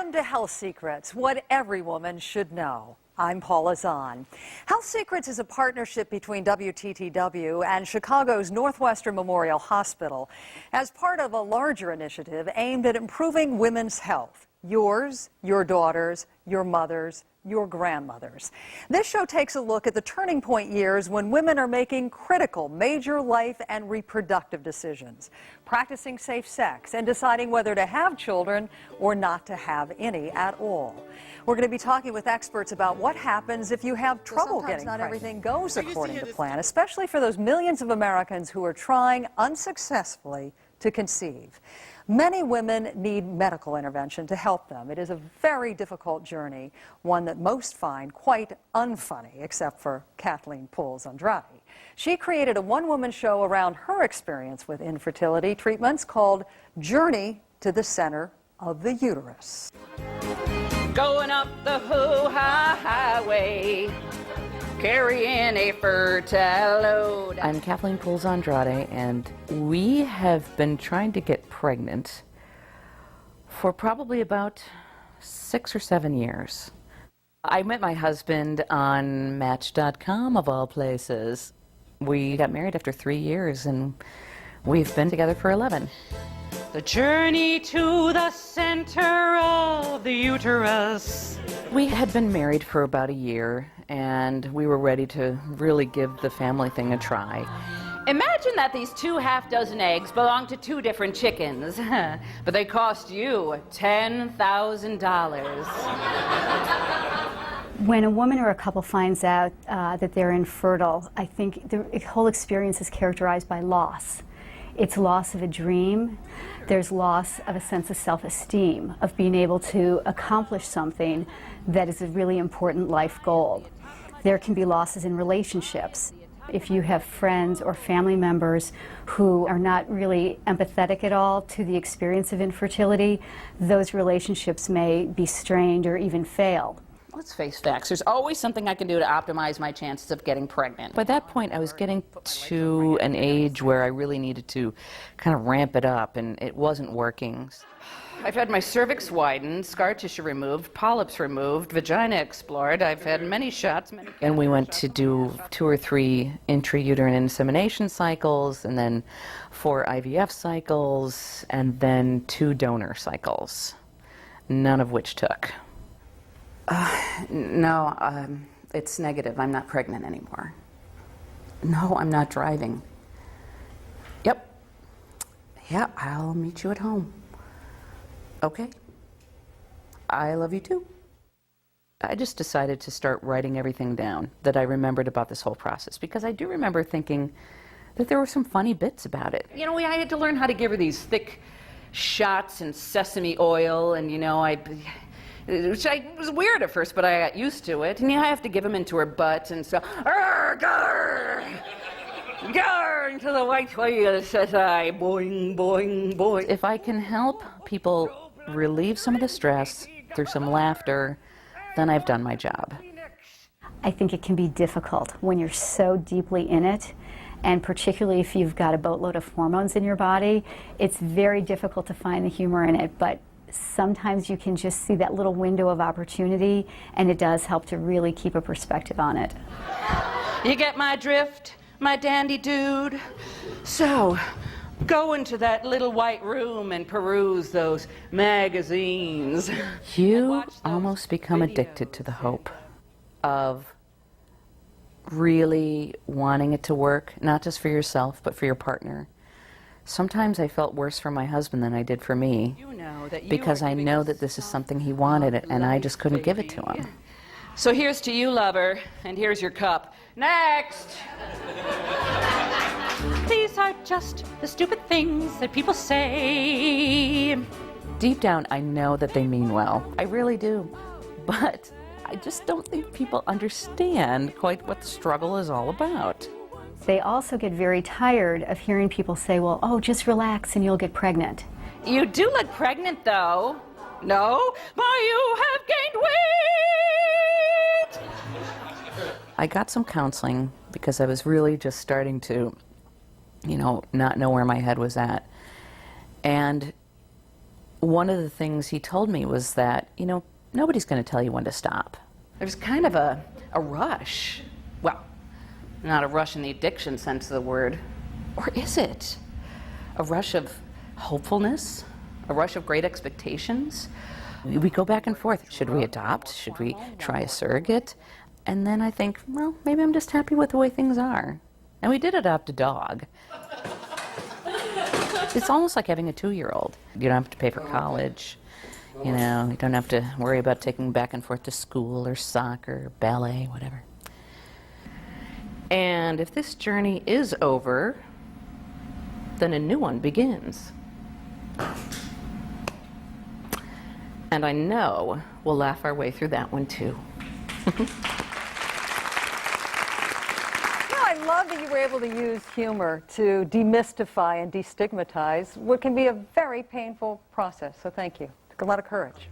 Welcome to Health Secrets, what every woman should know. I'm Paula Zahn. Health Secrets is a partnership between WTTW and Chicago's Northwestern Memorial Hospital as part of a larger initiative aimed at improving women's health. Yours, your daughters, your mothers, your grandmothers. This show takes a look at the turning point years when women are making critical major life and reproductive decisions, practicing safe sex, and deciding whether to have children or not to have any at all. We're going to be talking with experts about what happens if you have trouble getting pregnant. Not everything goes according to plan, especially for those millions of Americans who are trying unsuccessfully to conceive. Many women need medical intervention to help them. It is a very difficult journey, one that most find quite unfunny, except for Kathleen Puls Andrade. She created a one-woman show around her experience with infertility treatments called Journey to the Center of the Uterus. Going up the hoo-ha highway, carrying a fertile load. I'm Kathleen Puls Andrade, and we have been trying to get pregnant for probably about 6 or 7 years. I met my husband on Match.com, of all places. We got married after 3 years, and we've been together for 11. The journey to the center of the uterus. We had been married for about a year, and we were ready to really give the family thing a try. Imagine that these 2 half-dozen eggs belong to 2 different chickens, but they cost you $10,000. When a woman or a couple finds out that they're infertile, I think the whole experience is characterized by loss. It's loss of a dream. There's loss of a sense of self-esteem, of being able to accomplish something that is a really important life goal. There can be losses in relationships. If you have friends or family members who are not really empathetic at all to the experience of infertility, those relationships may be strained or even fail. Let's face facts. There's always something I can do to optimize my chances of getting pregnant. By that point, I was getting to an age where I really needed to kind of ramp it up, and it wasn't working. I've had my cervix widened, scar tissue removed, polyps removed, vagina explored. I've had many shots. And we went to do 2 or 3 intrauterine insemination cycles, and then 4 IVF cycles, and then 2 donor cycles, none of which took. No, it's negative. I'm not pregnant anymore. No, I'm not driving. Yep. Yeah, I'll meet you at home. Okay. I love you too. I just decided to start writing everything down that I remembered about this whole process, because I do remember thinking that there were some funny bits about it. You know, I had to learn how to give her these thick shots in sesame oil, and which was weird at first, but I got used to it. And I have to give them into her butt, and so, gar, into the white whale, says I, boing, boing, boing. If I can help people relieve some of the stress through some laughter, then I've done my job. I think it can be difficult when you're so deeply in it, and particularly if you've got a boatload of hormones in your body, it's very difficult to find the humor in it, but sometimes you can just see that little window of opportunity, and it does help to really keep a perspective on it. You get my drift, my dandy dude? So, go into that little white room and peruse those magazines. You almost become addicted to the hope of really wanting it to work, not just for yourself, but for your partner. Sometimes I felt worse for my husband than I did for me, because I know that this is something he wanted, and I just couldn't give it to him. So here's to you, lover, and here's your cup. Next! These are just the stupid things that people say. Deep down, I know that they mean well. I really do. But I just don't think people understand quite what the struggle is all about. They also get very tired of hearing people say, well, oh, just relax and you'll get pregnant. You do look pregnant, though. No? But you have gained weight! I got some counseling because I was really just starting to, not know where my head was at. And One of the things he told me was that, you know, nobody's going to tell you when to stop. There's kind of a rush. Well, not a rush in the addiction sense of the word. Or is it? A rush of hopefulness? A rush of great expectations? We go back and forth. Should we adopt? Should we try a surrogate? And then I think, well, maybe I'm just happy with the way things are. And we did adopt a dog. It's almost like having a 2-year-old. You don't have to pay for college. You know, you don't have to worry about taking back and forth to school or soccer, ballet, whatever. And if this journey is over, then a new one begins. And I know we'll laugh our way through that one too. I love that you were able to use humor to demystify and destigmatize what can be a very painful process. So thank you. Took a lot of courage.